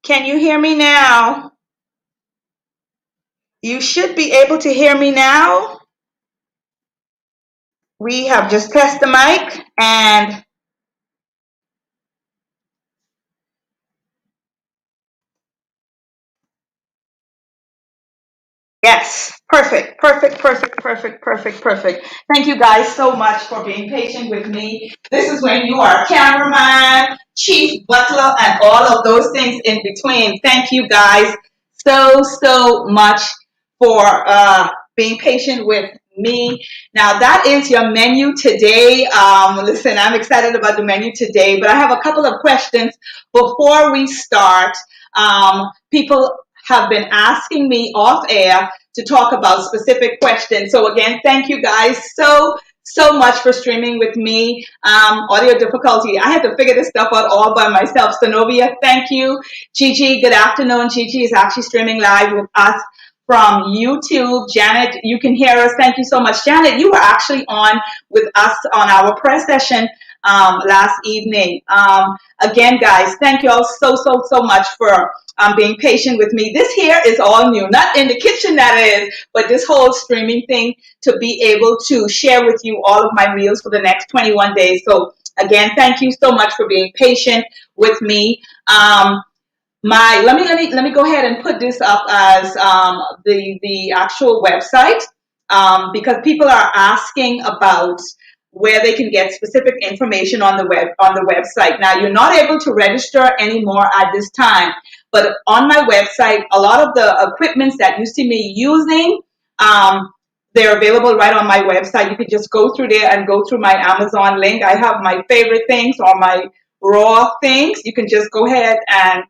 Can you hear me now? You should be able to hear me now. We have just tested the mic and yes, perfect, perfect, perfect, perfect, perfect, perfect. Thank you guys so much for being patient with me. This is when you are cameraman, chief butler, and all of those things in between. Thank you guys so much for being patient with me. Now that is your menu today. Listen, I'm excited about the menu today, but I have a couple of questions before we start. People have been asking me off air to talk about specific questions. So again, thank you guys so much for streaming with me. Audio difficulty. I had to figure this stuff out all by myself. Sonovia, thank you. Gigi, good afternoon. Gigi is actually streaming live with us from YouTube. Janet, you can hear us. Thank you so much. Janet, you were actually on with us on our press session last evening. Again, guys, thank you all so much for being patient with me. This here is all new, not in the kitchen that is, but this whole streaming thing to be able to share with you all of my meals for the next 21 days. So again, thank you so much for being patient with me. Let me go ahead and put this up as the actual website because people are asking about where they can get specific information on the website. Now you're not able to register anymore at this time, but on my website, a lot of the equipments that you see me using, they're available right on my website. You can just go through there and go through my Amazon link. I have my favorite things or my raw things. You can just go ahead and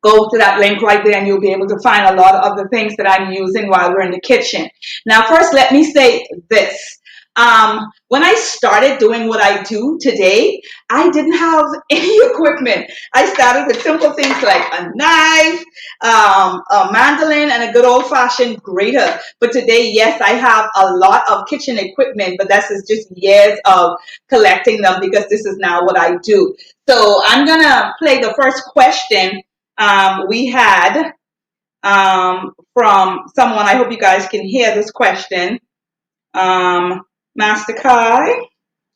go to that link right there and you'll be able to find a lot of the things that I'm using while we're in the kitchen. Now, first, let me say this. When I started doing what I do today, I didn't have any equipment. I started with simple things like a knife, a mandolin, and a good old-fashioned grater. But today, yes, I have a lot of kitchen equipment, but this is just years of collecting them because this is now what I do. So I'm going to play the first question we had from someone. I hope you guys can hear this question. Master Kai,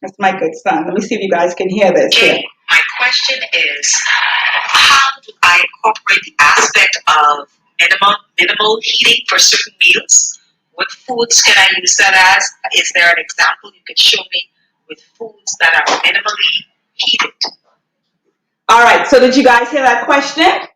that's my good son. Let me see if you guys can hear this. Okay, my question is, how do I incorporate the aspect of minimal heating for certain meals? What foods can I use that as? Is there an example you could show me with foods that are minimally heated? All right, so did you guys hear that question?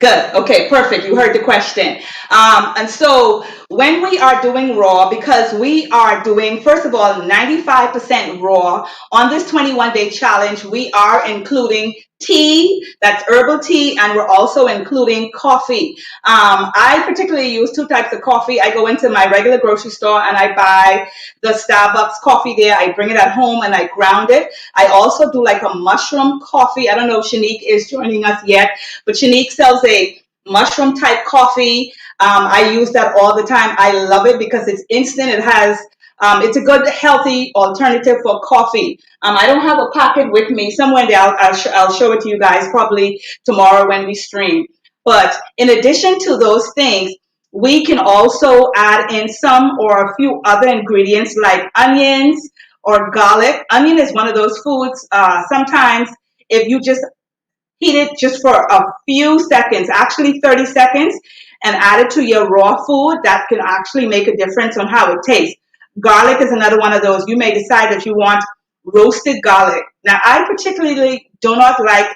Good. Okay, perfect. You heard the question. And so when we are doing raw, because we are doing, first of all, 95% raw on this 21-day challenge, we are including tea, that's herbal tea, and we're also including coffee. I particularly use two types of coffee. I go into my regular grocery store and I buy the Starbucks coffee there. I bring it at home and I ground it. I also do like a mushroom coffee. I don't know if Shanique is joining us yet, but Shanique sells a mushroom type coffee. I use that all the time. I love it because it's instant. It has, it's a good healthy alternative for coffee. I don't have a packet with me. Somewhere there, I'll show it to you guys probably tomorrow when we stream. But in addition to those things, we can also add in some or a few other ingredients like onions or garlic. Onion is one of those foods. Sometimes if you just heat it just for a few seconds, actually 30 seconds, and add it to your raw food, that can actually make a difference on how it tastes. Garlic is another one of those. You may decide if you want roasted garlic. Now, I particularly do not like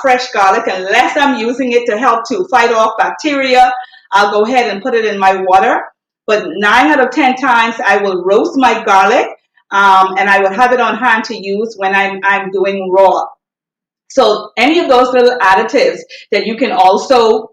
fresh garlic unless I'm using it to help to fight off bacteria. I'll go ahead and put it in my water. But 9 out of 10 times, I will roast my garlic, and I will have it on hand to use when I'm doing raw. So any of those little additives that you can also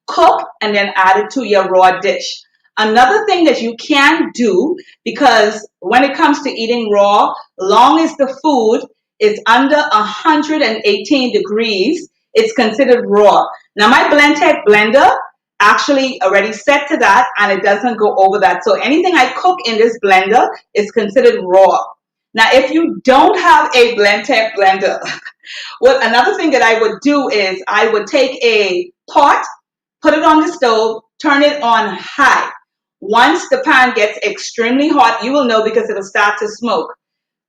cook and then add it to your raw dish. Another thing that you can do, because when it comes to eating raw, long as the food is under 118 degrees, it's considered raw. Now my BlendTech blender actually already set to that and it doesn't go over that. So anything I cook in this blender is considered raw. Now, if you don't have a blend-tech blender, what another thing that I would do is I would take a pot, put it on the stove, turn it on high. Once the pan gets extremely hot, you will know because it'll start to smoke.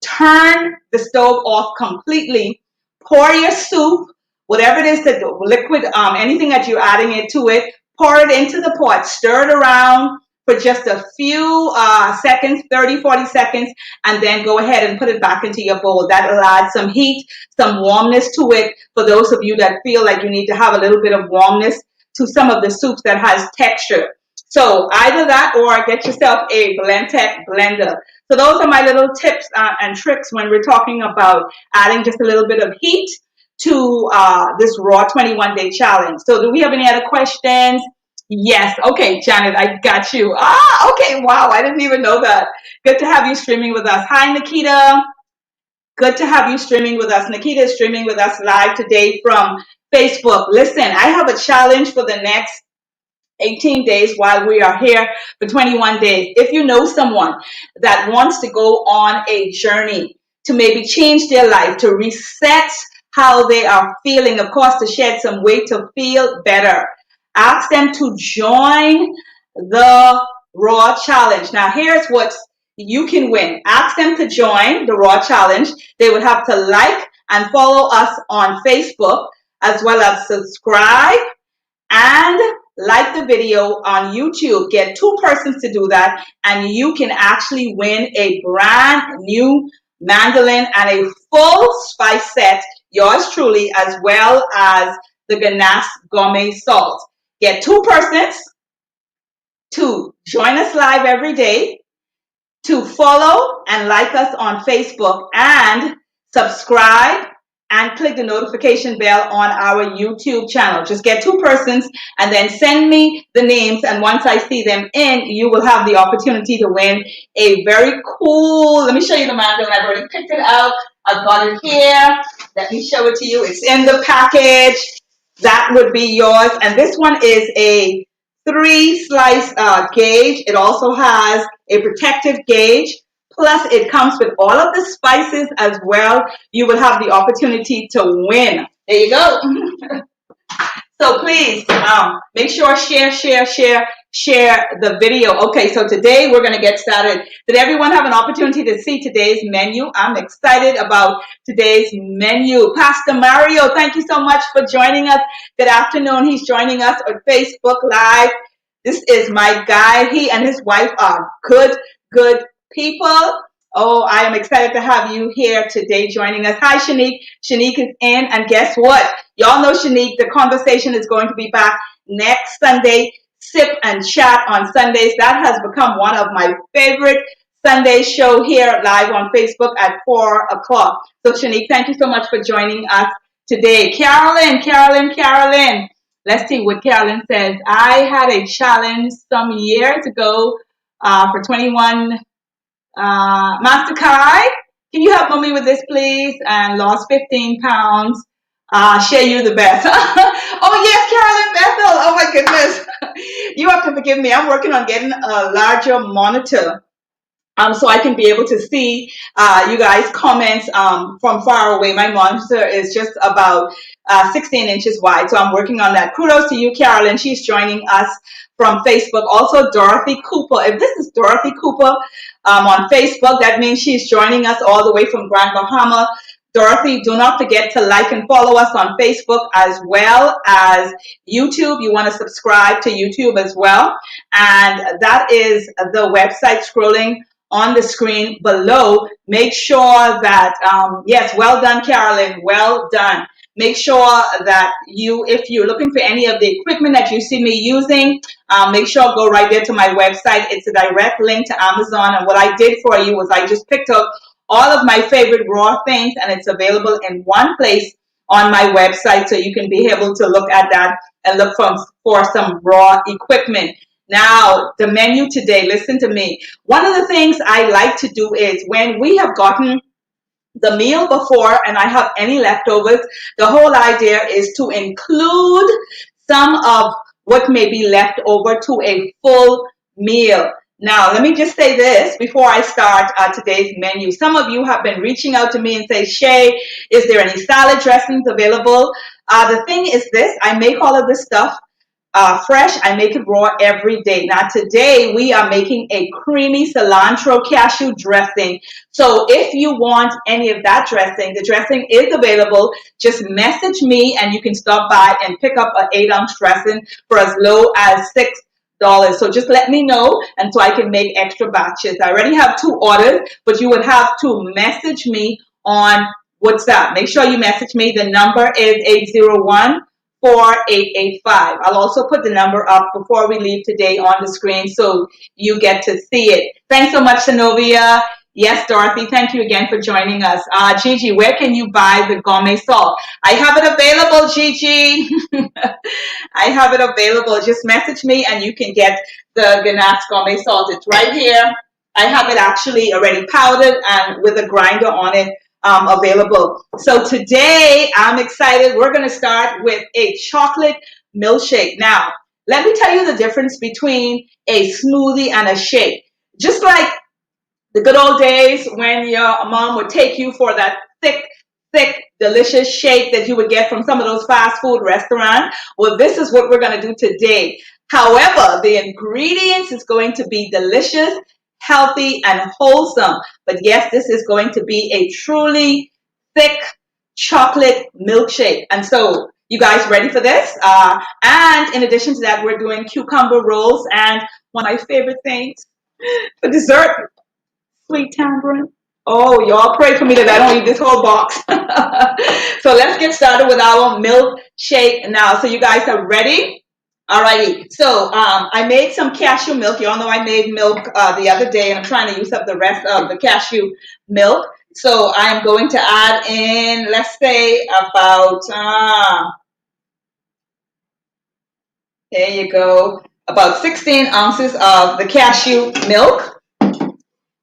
Turn the stove off completely. Pour your soup, whatever it is, that liquid, anything that you're adding it to it, pour it into the pot, stir it around for just a few seconds, 30, 40 seconds, and then go ahead and put it back into your bowl. That'll add some heat, some warmness to it for those of you that feel like you need to have a little bit of warmness to some of the soups that has texture. So either that or get yourself a Blendtec blender. So those are my little tips and tricks when we're talking about adding just a little bit of heat to this Raw 21-day challenge. So do we have any other questions? Yes. Okay, Janet, I got you. Okay. Wow. I didn't even know that. Good to have you streaming with us. Hi, Nikita. Good to have you streaming with us. Nikita is streaming with us live today from Facebook. Listen, I have a challenge for the next 18 days while we are here for 21 days. If you know someone that wants to go on a journey to maybe change their life, to reset how they are feeling, of course, to shed some weight, to feel better, ask them to join the Raw Challenge. Now, here's what you can win. Ask them to join the Raw Challenge. They would have to like and follow us on Facebook, as well as subscribe and like the video on YouTube. Get two persons to do that, and you can actually win a brand new mandolin and a full spice set, yours truly, as well as the ganache gourmet salt. Get two persons to join us live every day, to follow and like us on Facebook, and subscribe and click the notification bell on our YouTube channel. Just get two persons and then send me the names. And once I see them in, you will have the opportunity to win a very cool, let me show you the mandolin. I've already picked it out. I've got it here. Let me show it to you. It's in the package. That would be yours. And this one is a 3-slice gauge. It also has a protective gauge. Plus, it comes with all of the spices as well. You will have the opportunity to win. There you go. So please make sure share the video. Okay, so today we're going to get started. Did everyone have an opportunity to see today's menu? I'm excited about today's menu. Pastor Mario, thank you so much for joining us. Good afternoon. He's joining us on Facebook Live. This is my guy. He and his wife are good people. Oh, I am excited to have you here today joining us. Hi, Shanique. Shanique is in, and guess what? Y'all know Shanique. The conversation is going to be back next Sunday. Sip and chat on Sundays. That has become one of my favorite Sunday show here live on Facebook at 4 o'clock. So, Shanique, thank you so much for joining us today. Carolyn. Let's see what Carolyn says. I had a challenge some years ago for 21 Master Kai, can you help mommy with this, please? And lost 15 pounds. Share you the best. Oh, yes, Carolyn Bethel. Oh, my goodness. You have to forgive me. I'm working on getting a larger monitor. So I can be able to see you guys' comments from far away. My monitor is just about 16 inches wide, so I'm working on that. Kudos to you, Carolyn. She's joining us from Facebook. Also, Dorothy Cooper. If this is Dorothy Cooper on Facebook, that means she's joining us all the way from Grand Bahama. Dorothy, do not forget to like and follow us on Facebook as well as YouTube. You want to subscribe to YouTube as well. And that is the website scrolling on the screen below. Make sure that, yes, well done, Carolyn, well done. Make sure that if you're looking for any of the equipment that you see me using, make sure go right there to my website. It's a direct link to Amazon. And what I did for you was I just picked up all of my favorite raw things, and it's available in one place on my website, so you can be able to look at that and look for some raw equipment. Now, the menu today, listen to me. One of the things I like to do is when we have gotten the meal before and I have any leftovers, the whole idea is to include some of what may be left over to a full meal. Now, let me just say this before I start today's menu. Some of you have been reaching out to me and say, Shay, is there any salad dressings available? The thing is this, I make all of this stuff fresh. I make it raw every day. Now, today we are making a creamy cilantro cashew dressing. So if you want any of that dressing, the dressing is available. Just message me and you can stop by and pick up an 8-ounce dressing for as low as $6. So just let me know and so I can make extra batches. I already have 2 orders, but you would have to message me on WhatsApp. Make sure you message me. The number is 801-4885. I'll also put the number up before we leave today on the screen so you get to see it. Thanks so much, Zenobia. Yes, Dorothy, thank you again for joining us. Gigi, where can you buy the gourmet salt? I have it available, Gigi. I have it available. Just message me and you can get the Ganache gourmet salt. It's right here. I have it actually already powdered and with a grinder on it available. So today I'm excited. We're going to start with a chocolate milkshake. Now, let me tell you the difference between a smoothie and a shake. Just like the good old days when your mom would take you for that thick, delicious shake that you would get from some of those fast food restaurants. Well, this is what we're going to do today. However, the ingredients is going to be delicious, healthy, and wholesome. But yes, this is going to be a truly thick chocolate milkshake. And so, you guys ready for this? And in addition to that, we're doing cucumber rolls and one of my favorite things for dessert, sweet tamarind. Oh, y'all pray for me that I don't eat this whole box. So let's get started with our milkshake now. So you guys are ready? Alrighty. So I made some cashew milk. Y'all know I made milk the other day, and I'm trying to use up the rest of the cashew milk. So I'm going to add in, let's say, about there you go, about 16 ounces of the cashew milk.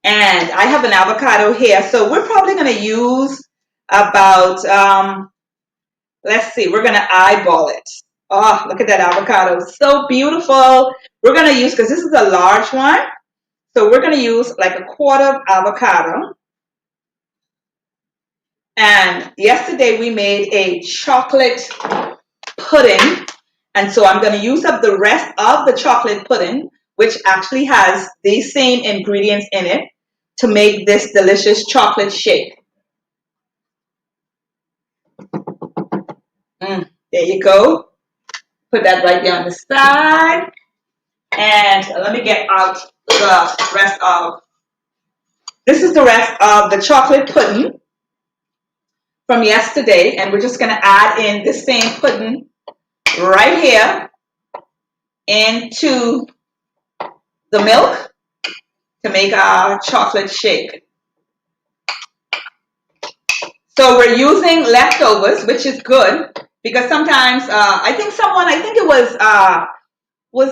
And I have an avocado here. So we're probably going to use about, let's see, we're going to eyeball it. Oh, look at that avocado. So beautiful. We're going to use, because this is a large one. So we're going to use like a quarter of avocado. And yesterday we made a chocolate pudding. And so I'm going to use up the rest of the chocolate pudding, which actually has these same ingredients in it, to make this delicious chocolate shake. There you go. Put that right there on the side. And let me get out the rest of, this is the rest of the chocolate pudding from yesterday. And we're just going to add in the same pudding right here into the milk to make our chocolate shake. So we're using leftovers, which is good because sometimes I think it was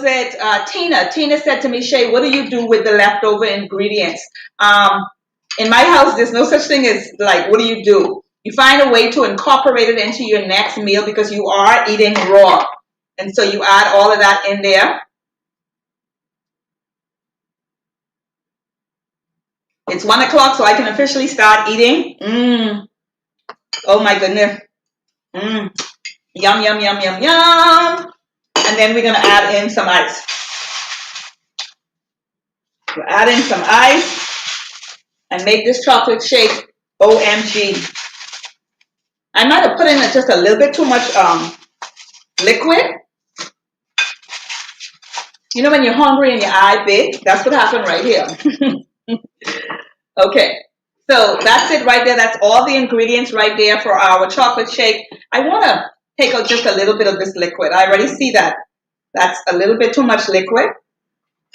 it Tina? Tina said to me, Shay, what do you do with the leftover ingredients? In my house, there's no such thing as like, what do you do? You find a way to incorporate it into your next meal because you are eating raw. And so you add all of that in there. It's 1 o'clock, so I can officially start eating. Oh my goodness. Yum, yum, yum, yum, yum. And then we're going to add in some ice. We'll add in some ice and make this chocolate shake OMG. I might have put in just a little bit too much liquid. You know when you're hungry and your eye big? That's what happened right here. Okay. So that's it right there. That's all the ingredients right there for our chocolate shake. I want to take out just a little bit of this liquid. I already see that. That's a little bit too much liquid.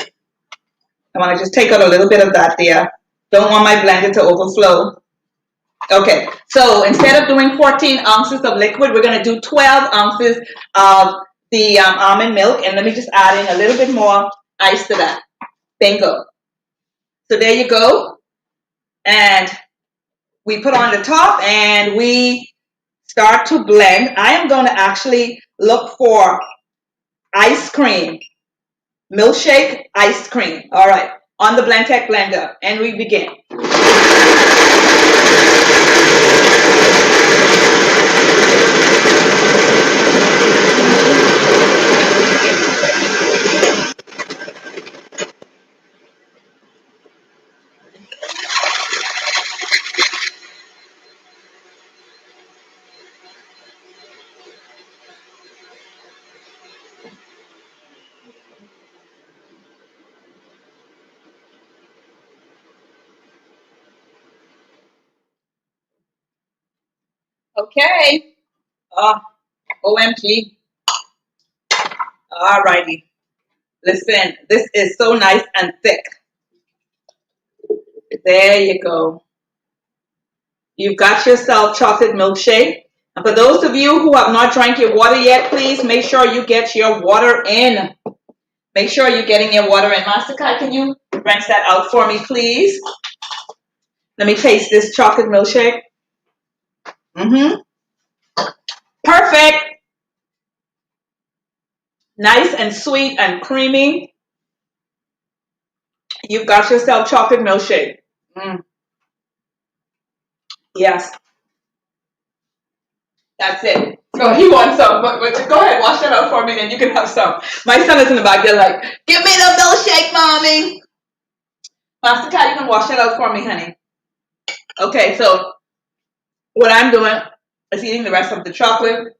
I want to just take out a little bit of that there. Don't want my blender to overflow. Okay, so instead of doing 14 ounces of liquid, we're going to do 12 ounces of the almond milk. And let me just add in a little bit more ice to that. Bingo. So there you go. And we put on the top and we start to blend. I am going to actually look for ice cream. milkshake ice cream. All right, on the Blendtec blender, and we begin. Okay. OMG. All righty. Listen, this is so nice and thick. There you go. You've got yourself chocolate milkshake. And for those of you who have not drank your water yet, please make sure you get your water in. Make sure you're getting your water in. Master Kai, can you rinse that out for me, please? Let me taste this chocolate milkshake. Perfect. Nice and sweet and creamy. You've got yourself chocolate milkshake. Yes. That's it. Oh, he wants some, but go ahead, wash that out for me, then you can have some. My son is in the back there like, give me the milkshake, mommy. Master Cat, you can wash that out for me, honey. Okay, so what I'm doing is eating the rest of the chocolate.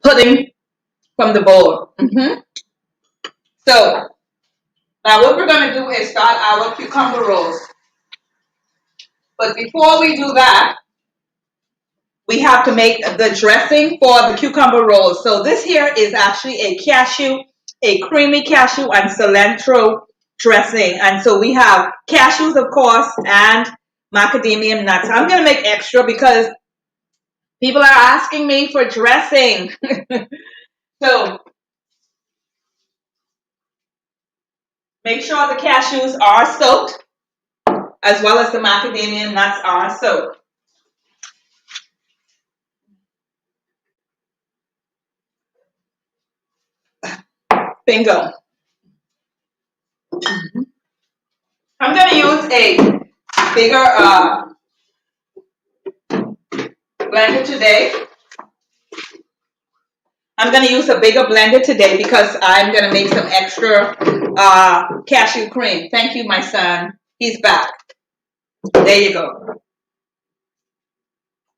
Pudding from the bowl. So now what we're going to do is start our cucumber rolls. But before we do that, we have to make the dressing for the cucumber rolls. So this here is actually a creamy cashew and cilantro dressing. And so we have cashews, of course, and macadamia nuts. I'm going to make extra because people are asking me for dressing. So make sure the cashews are soaked as well as the macadamia nuts are soaked. Bingo. I'm going to use a bigger blender today. I'm going to use a bigger blender today because I'm going to make some extra cashew cream. Thank you, my son. He's back. There you go.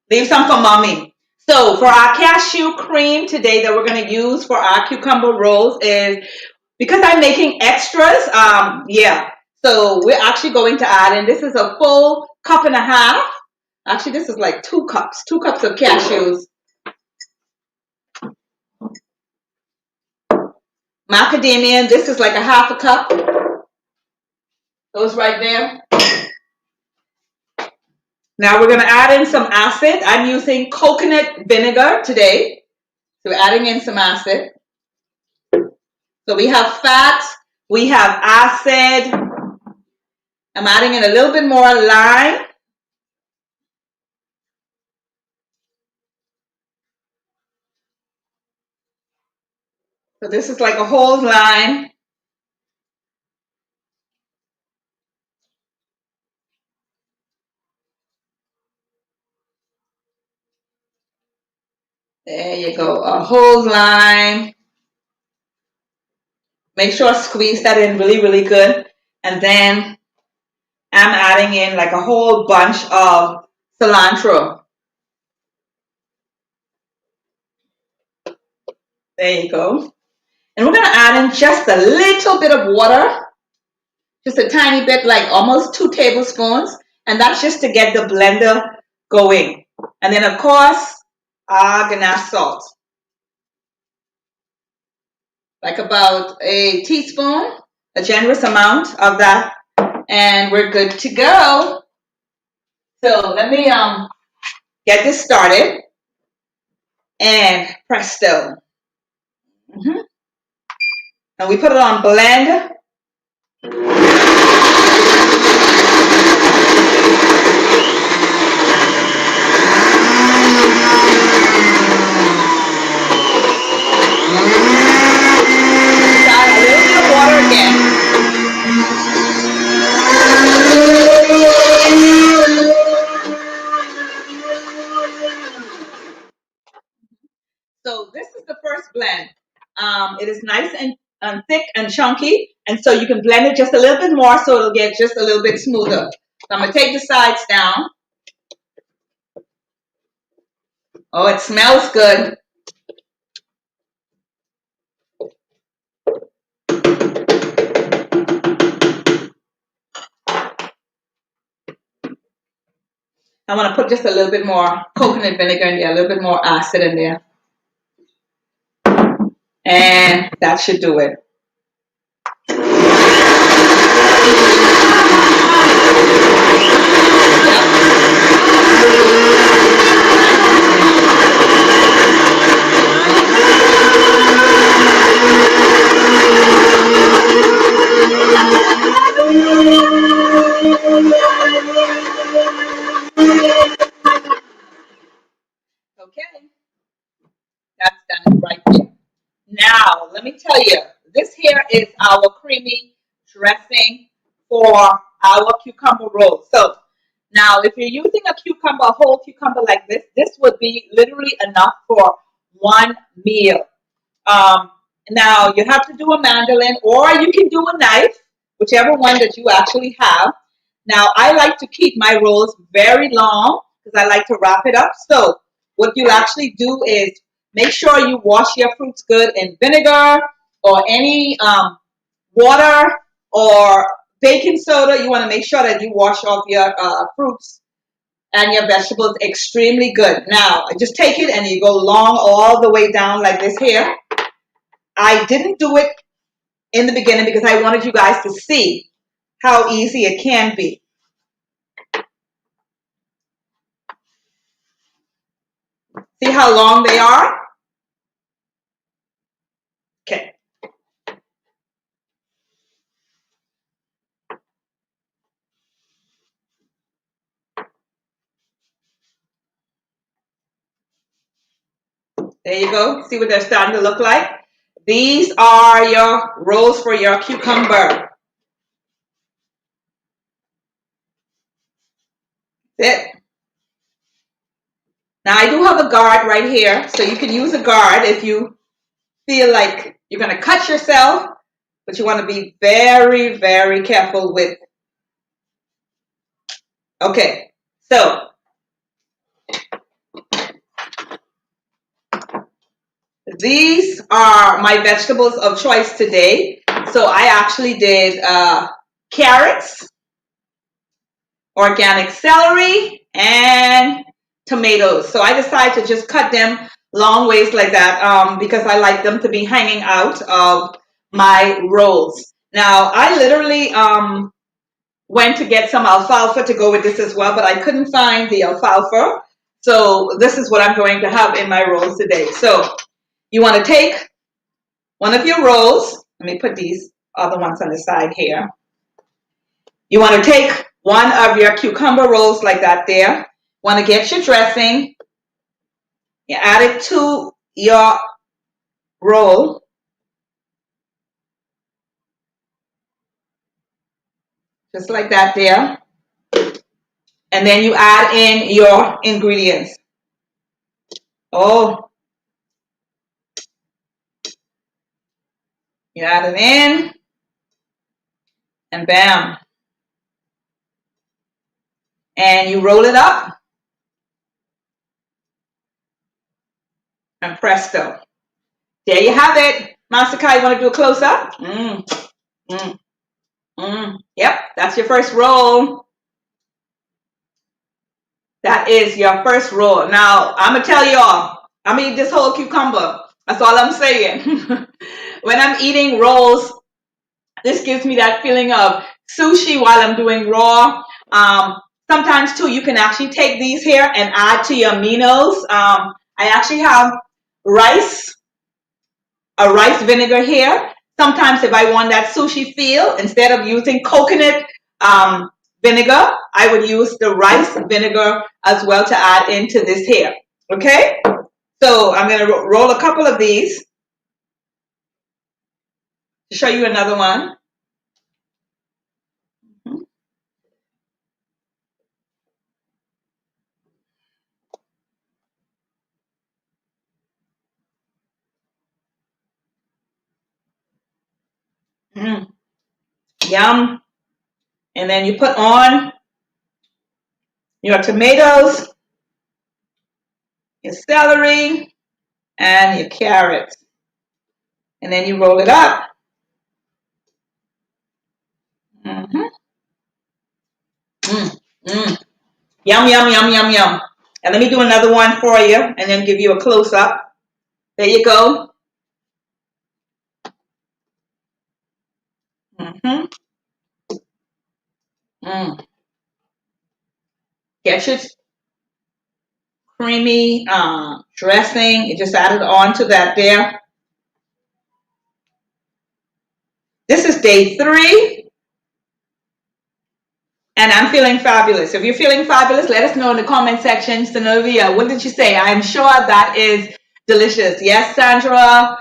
Leave some for mommy. So for our cashew cream today that we're going to use for our cucumber rolls is, because I'm making extras, so we're actually going to add in, this is a full cup and a half. Actually, this is like 2 cups of cashews. Macadamia, this is like a half a cup. Those right there. Now we're going to add in some acid. I'm using coconut vinegar today. So we're adding in some acid. So we have fat, we have acid. I'm adding in a little bit more lime. So this is like a whole lime. There you go, a whole lime. Make sure I squeeze that in really, really good. And then I'm adding in like a whole bunch of cilantro. There you go. And we're going to add in just a little bit of water. Just a tiny bit, like almost 2 tablespoons. And that's just to get the blender going. And then, of course, our ganache salt. Like about a teaspoon, a generous amount of that. And we're good to go. So let me get this started. And presto. And we put it on blend. So this is the first blend. It is nice and thick and chunky, and so you can blend it just a little bit more so it'll get just a little bit smoother. So I'm gonna take the sides down. Oh, it smells good. I want to put just a little bit more coconut vinegar in there, a little bit more acid in there. And that should do it. Okay, that's done right there. Now, let me tell you, this here is our creamy dressing for our cucumber rolls. So now, if you're using a cucumber, a whole cucumber like this would be literally enough for one meal. Um, Now, you have to do a mandolin or you can do a knife, whichever one that you actually have. Now, I like to keep my rolls very long because I like to wrap it up. So what you actually do is make sure you wash your fruits good in vinegar or any water or baking soda. You want to make sure that you wash off your fruits and your vegetables extremely good. Now, just take it and you go long all the way down like this here. I didn't do it in the beginning because I wanted you guys to see how easy it can be. See how long they are? Okay. There you go. See what they're starting to look like? These are your rolls for your cucumber. That's it. Now I do have a guard right here, so you can use a guard if you feel like you're going to cut yourself, but you want to be very, very careful with. Okay, so these are my vegetables of choice today. So I actually did carrots, organic celery, and tomatoes. So I decided to just cut them long ways like that because I like them to be hanging out of my rolls. Now I literally went to get some alfalfa to go with this as well, but I couldn't find the alfalfa. So this is what I'm going to have in my rolls today. So you want to take one of your rolls. Let me put these other ones on the side here. You want to take one of your cucumber rolls like that there. Want to get your dressing. You add it to your roll. Just like that there. And then you add in your ingredients. Oh, you add them in. And bam. And you roll it up. And presto. There you have it. Master Kai, you want to do a close-up? Yep, that's your first roll. That is your first roll. Now, I'm going to tell y'all, I'm going to eat this whole cucumber. That's all I'm saying. When I'm eating rolls, this gives me that feeling of sushi while I'm doing raw. Sometimes, too, you can actually take these here and add to your meals. I actually have rice, a rice vinegar here. Sometimes if I want that sushi feel, instead of using coconut vinegar, I would use the rice vinegar as well to add into this here. Okay? So I'm going to roll a couple of these to show you another one. Mm, yum. And then you put on your tomatoes, your celery, and your carrots. And then you roll it up. Mm-hmm. Mm, mm. Yum, yum, yum, yum, yum. And let me do another one for you and then give you a close up. There you go. Mm-hmm. Mm. Get your creamy dressing. You just added on to that there. This is day 3. And I'm feeling fabulous. If you're feeling fabulous, let us know in the comment section. Synovia, what did you say? I'm sure that is delicious. Yes, Sandra,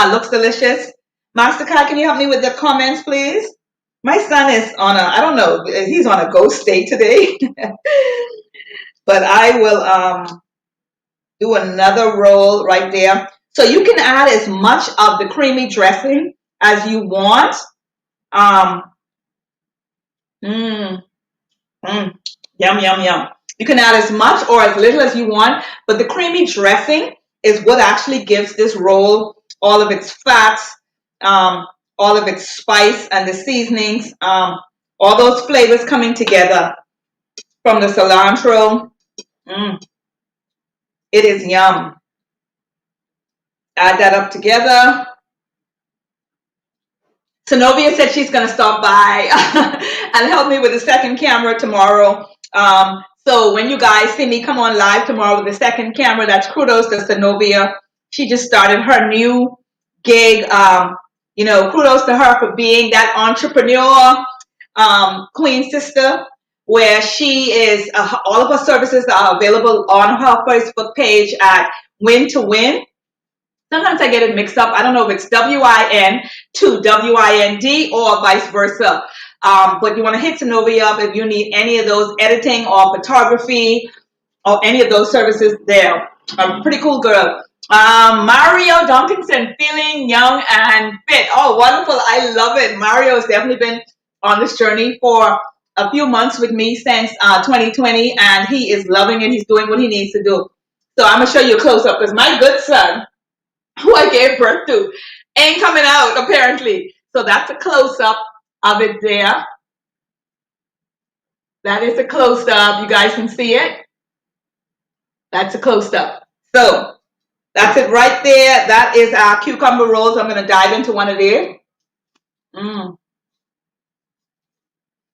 looks delicious. Master Kai, can you help me with the comments, please? My son is on I don't know, he's on a ghost state today. But I will do another roll right there. So you can add as much of the creamy dressing as you want. Um, mm, mm, yum, yum, yum. You can add as much or as little as you want, but the creamy dressing is what actually gives this roll all of its fats, um, all of its spice and the seasonings, all those flavors coming together from the cilantro. Mm, it is yum. Add that up together. Zenobia said she's going to stop by and help me with the second camera tomorrow. So when you guys see me come on live tomorrow with the second camera, that's kudos to Zenobia. She just started her new gig. Kudos to her for being that entrepreneur, queen sister, where she is, all of her services are available on her Facebook page at Win to Win. Sometimes I get it mixed up. I don't know if it's WIN to WIND or vice versa. But you want to hit Zenobia up if you need any of those editing or photography or any of those services there. A pretty cool girl. Mario Duncanson, feeling young and fit. Oh, wonderful. I love it. Mario has definitely been on this journey for a few months with me since 2020, and he is loving it. He's doing what he needs to do. So I'm going to show you a close up because my good son, who I gave birth to, ain't coming out apparently. So that's a close up of it there. That is a close up. You guys can see it. That's a close up. So that's it right there. That is our cucumber rolls. I'm going to dive into one of these. Mm.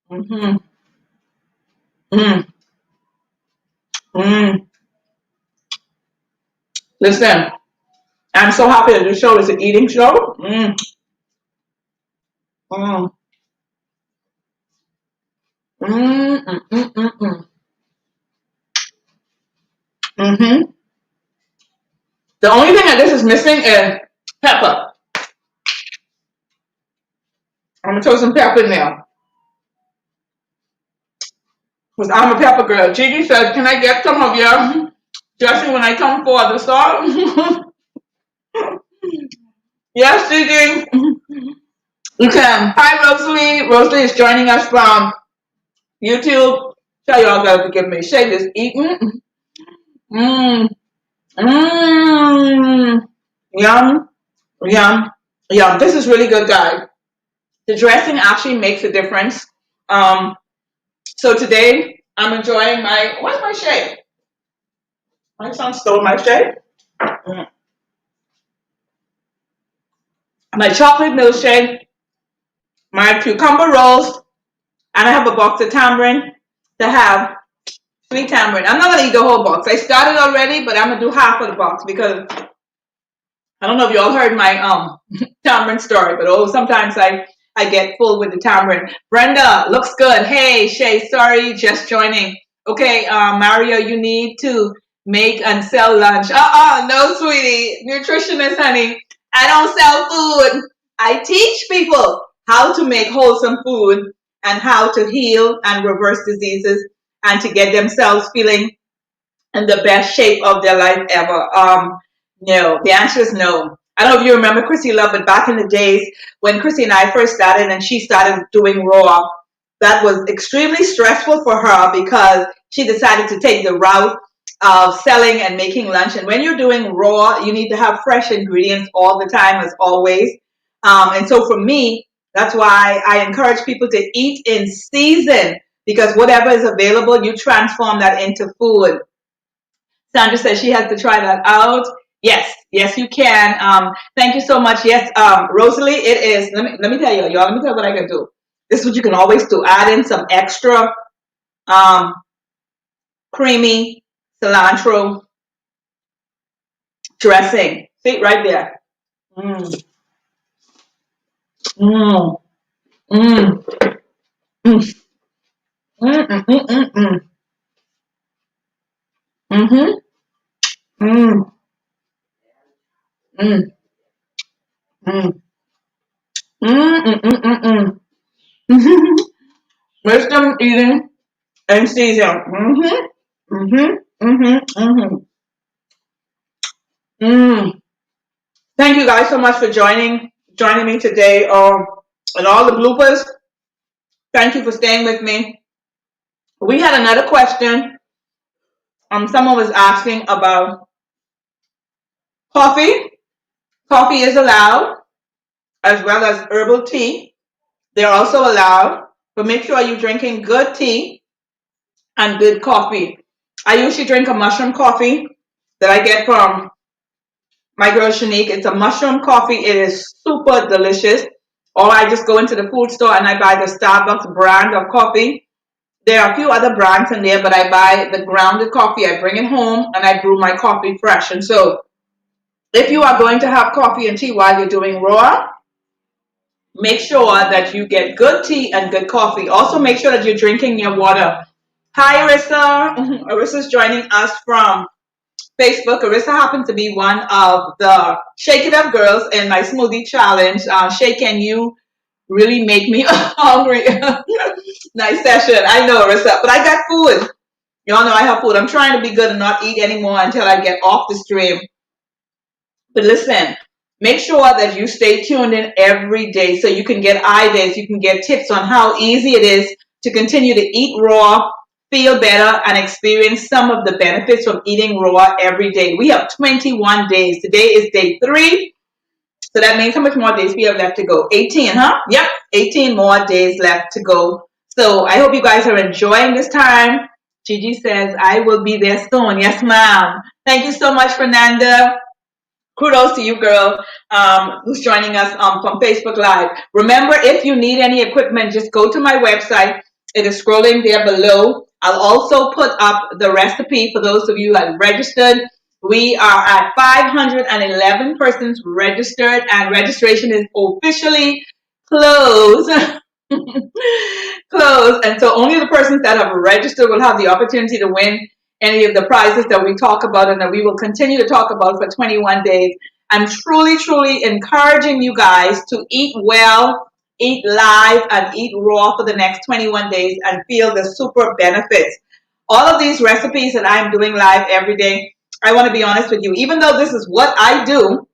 Mm-hmm. Mm. Mm. Listen, I'm so happy that this show is an eating show. Mm. Mm. Mm. Mm. Mm. Mm. Mm. Mm-hmm. The only thing that this is missing is pepper. I'm going to throw some pepper in there. Because I'm a pepper girl. Gigi says, can I get some of your dressing when I come for the salt? Yes, Gigi. You can. Hi, Rosalie. Rosalie is joining us from YouTube. Tell y'all gotta forgive me. Shay is eating. Mmm. Mmm. Yum. Yum. Yum. This is really good, guys. The dressing actually makes a difference. So today I'm enjoying where's my Shay? My son stole my Shay. Mm. My chocolate milkshake, my cucumber rolls, and I have a box of tamarind to have sweet tamarind. I'm not gonna eat the whole box. I started already, but I'm gonna do half of the box because I don't know if you all heard my tamarind story, but sometimes I get full with the tamarind. Brenda, looks good. Hey Shay, sorry, just joining. Okay, Mario, you need to make and sell lunch. No, sweetie, nutritionist, honey. I don't sell food. I teach people how to make wholesome food and how to heal and reverse diseases and to get themselves feeling in the best shape of their life ever. No, the answer is no. I don't know if you remember Chrissy Love, but back in the days when Chrissy and I first started and she started doing raw, that was extremely stressful for her because she decided to take the route of selling and making lunch. And when you're doing raw, you need to have fresh ingredients all the time, as always. And so for me, that's why I encourage people to eat in season because whatever is available, you transform that into food. Sandra says she has to try that out. Yes, yes, you can. Thank you so much. Yes, Rosalie, it is. Let me tell you, y'all. Let me tell you what I can do. This is what you can always do. Add in some extra um, creamy cilantro dressing. See right there. Mm, mm, mm, mm, mm, mm, mm, mm, mm. Mm-hmm. Mm, mm, mm, mm, mm, mm, mm. Wisdom eating and season. Mm-hmm. Mm-hmm. Mm-hmm. Mm-hmm. Mm. Thank you guys so much for joining me today. And all the bloopers. Thank you for staying with me. We had another question. Someone was asking about coffee. Coffee is allowed, as well as herbal tea. They're also allowed, but make sure you're drinking good tea and good coffee. I usually drink a mushroom coffee that I get from my girl Shanique. It's a mushroom coffee. It is super delicious. Or I just go into the food store and I buy the Starbucks brand of coffee. There are a few other brands in there, but I buy the grounded coffee. I bring it home and I brew my coffee fresh. And so if you are going to have coffee and tea while you're doing raw, make sure that you get good tea and good coffee. Also, make sure that you're drinking your water. Hi, Arissa. Arissa's joining us from Facebook. Arissa happens to be one of the Shake It Up girls in my smoothie challenge. Shay, can you really make me hungry? Nice session. I know, Arissa, but I got food. Y'all know I have food. I'm trying to be good and not eat anymore until I get off the stream. But listen, make sure that you stay tuned in every day so you can get ideas, you can get tips on how easy it is to continue to eat raw, feel better, and experience some of the benefits from eating raw every day. We have 21 days. Today is day 3. So that means how much more days we have left to go? 18, huh? Yep, 18 more days left to go. So I hope you guys are enjoying this time. Gigi says, I will be there soon. Yes, ma'am. Thank you so much, Fernanda. Kudos to you, girl, who's joining us from Facebook Live. Remember, if you need any equipment, just go to my website. It is scrolling there below. I'll also put up the recipe for those of you that registered. We are at 511 persons registered, and registration is officially closed. Closed. And so only the persons that have registered will have the opportunity to win any of the prizes that we talk about and that we will continue to talk about for 21 days. I'm truly, truly encouraging you guys to eat well, eat live, and eat raw for the next 21 days and feel the super benefits. All of these recipes that I'm doing live every day, I want to be honest with you, even though this is what I do,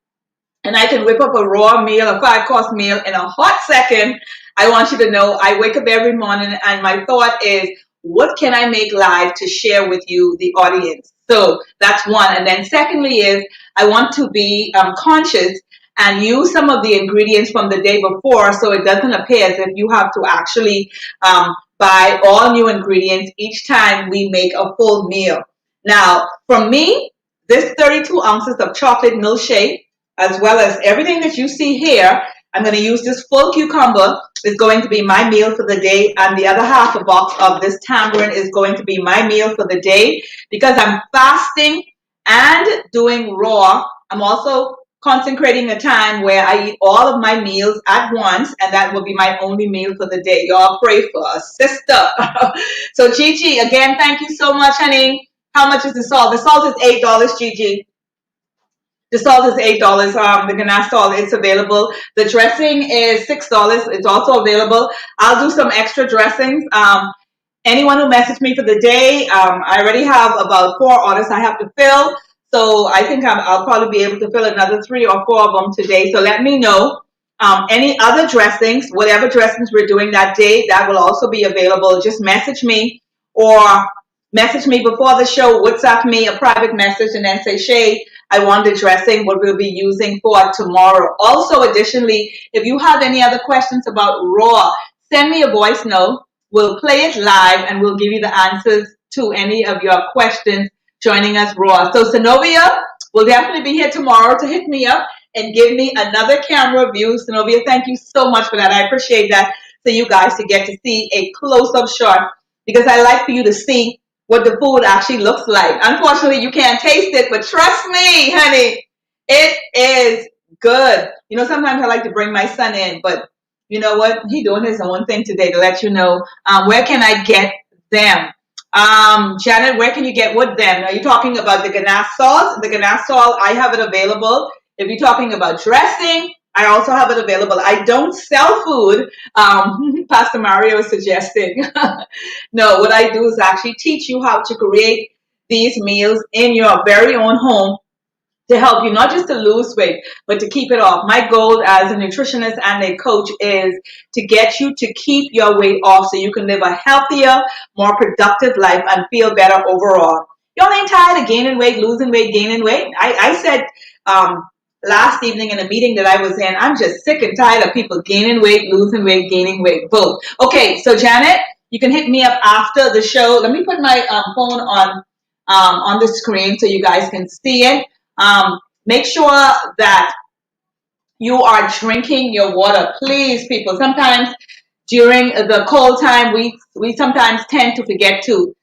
and I can whip up a raw meal, a 5-course meal in a hot second. I want you to know I wake up every morning and my thought is, what can I make live to share with you, the audience? So that's one. And then secondly is I want to be conscious and use some of the ingredients from the day before so it doesn't appear as if you have to actually buy all new ingredients each time we make a full meal. Now, for me, this 32 ounces of chocolate milkshake as well as everything that you see here. I'm going to use this full cucumber is going to be my meal for the day, and the other half a box of this tamarind is going to be my meal for the day because I'm fasting and doing raw. I'm also consecrating a time where I eat all of my meals at once, and that will be my only meal for the day. Y'all pray for us, sister. So Gigi, again, thank you so much, honey. How much is the salt? The salt is $8, Gigi. The salt is $8. The ganache salt is available. The dressing is $6. It's also available. I'll do some extra dressings. Anyone who messaged me for the day, I already have about 4 orders I have to fill. So I think I'll probably be able to fill another 3 or 4 of them today. So let me know. Any other dressings, whatever dressings we're doing that day, that will also be available. Just message me or message me before the show, WhatsApp me a private message and then say, Shay, I want the dressing, what we'll be using for tomorrow. Also, additionally, if you have any other questions about raw, send me a voice note. We'll play it live and we'll give you the answers to any of your questions joining us raw. So Zenobia will definitely be here tomorrow to hit me up and give me another camera view. Zenobia, thank you so much for that. I appreciate that. So you guys to get to see a close-up shot because I like for you to see what the food actually looks like. Unfortunately, you can't taste it, but trust me, honey, it is good. You know, sometimes I like to bring my son in, but you know what? He doing his own thing today to let you know where can I get them. Janet, where can you get what them? Are you talking about the ganache sauce? The ganache sauce, I have it available. If you're talking about dressing, I also have it available. I don't sell food. Pastor Mario is suggesting. No, what I do is actually teach you how to create these meals in your very own home to help you not just to lose weight, but to keep it off. My goal as a nutritionist and a coach is to get you to keep your weight off so you can live a healthier, more productive life and feel better overall. Y'all ain't tired of gaining weight, losing weight, gaining weight? I said last evening in a meeting that I was in, I'm just sick and tired of people gaining weight, losing weight, gaining weight, both. Okay, so Janet, you can hit me up after the show. Let me put my phone on the screen so you guys can see it. Make sure that you are drinking your water, please, people. Sometimes during the cold time, we sometimes tend to forget to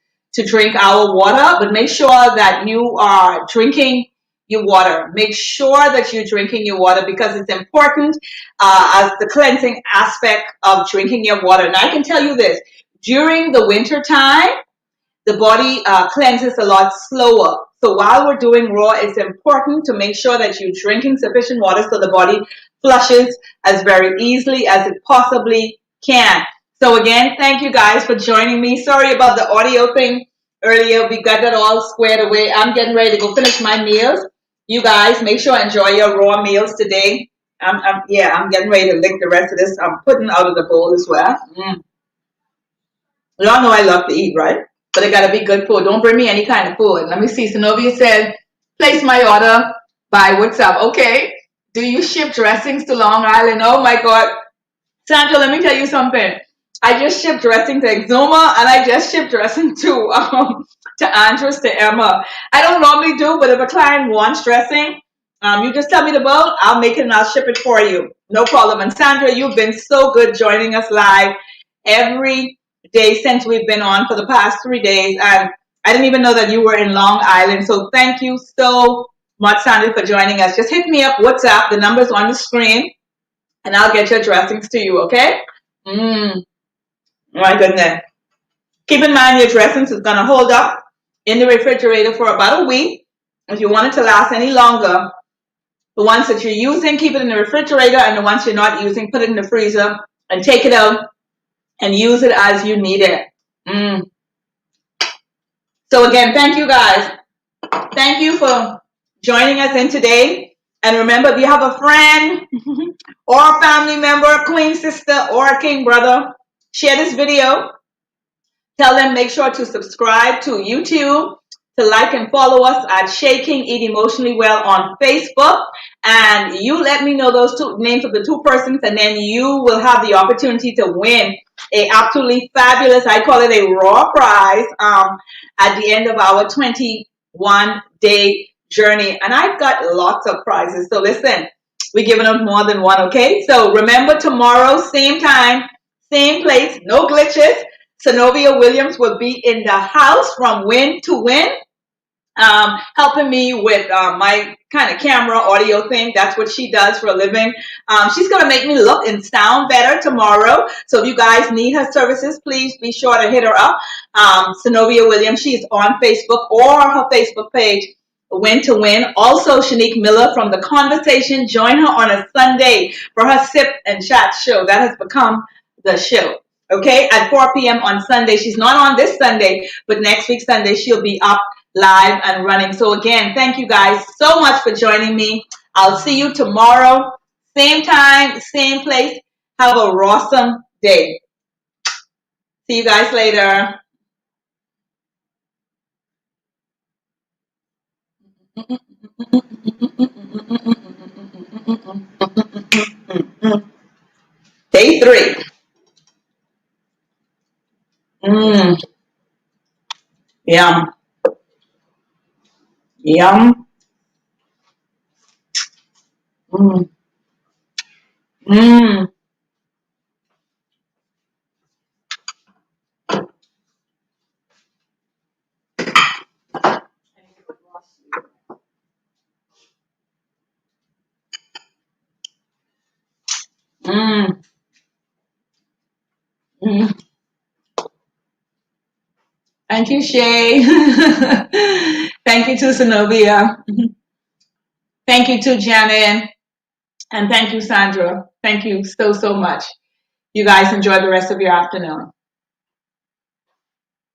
drink our water, but make sure that you are drinking your water. Make sure that you're drinking your water because it's important as the cleansing aspect of drinking your water. And I can tell you this, during the winter time, the body cleanses a lot slower. So while we're doing raw, it's important to make sure that you're drinking sufficient water so the body flushes as very easily as it possibly can. So again, thank you guys for joining me. Sorry about the audio thing earlier. We got that all squared away. I'm getting ready to go finish my meals. You guys make sure enjoy your raw meals today. I'm getting ready to lick the rest of this. I'm putting out of the bowl as well. Y'all know I love to eat, right? But it gotta be good food. Don't bring me any kind of food. Let me see. Zenobia said, place my order by WhatsApp. Okay. Do you ship dressings to Long Island? Oh my God. Sandra, let me tell you something. I just shipped dressing to Exuma and I just shipped dressing to Andres, to Emma. I don't normally do, but if a client wants dressing, you just tell me the bill, I'll make it and I'll ship it for you. No problem. And Sandra, you've been so good joining us live every day since we've been on for the past 3 days. And I didn't even know that you were in Long Island. So thank you so much, Sandra, for joining us. Just hit me up, WhatsApp. The number's on the screen and I'll get your dressings to you, okay? My goodness. Keep in mind your dressings is going to hold up in the refrigerator for about a week. If you want it to last any longer, the ones that you're using, keep it in the refrigerator, and the ones you're not using, put it in the freezer and take it out and use it as you need it. So again, thank you guys. Thank you for joining us in today. And remember, if you have a friend or a family member, a queen sister, or a king brother, share this video. Tell them make sure to subscribe to YouTube, to like and follow us at Shaking Eat Emotionally Well on Facebook. And you let me know those two names of the two persons, and then you will have the opportunity to win a absolutely fabulous, I call it a raw prize, at the end of our 21-day journey. And I've got lots of prizes. So listen, we're giving out more than one, okay? So remember, tomorrow, same time, same place, no glitches. Zenobia Williams will be in the house from win to win, helping me with my kind of camera audio thing. That's what she does for a living. She's going to make me look and sound better tomorrow. So if you guys need her services, please be sure to hit her up. Zenobia Williams, she's on Facebook or her Facebook page, Win to Win. Also, Shanique Miller from The Conversation. Join her on a Sunday for her Sip and Chat show. That has become the show. Okay, at 4 p.m. on Sunday. She's not on this Sunday, but next week Sunday she'll be up live and running. So again, thank you guys so much for joining me. I'll see you tomorrow, same time, same place. Have a awesome day. See you guys later. Day 3. Yum. Yum. Mm. Mm. Mm. Mm. Thank you, Shay. Thank you to Zenobia. Thank you to Janet. And thank you, Sandra. Thank you so, so much. You guys enjoy the rest of your afternoon.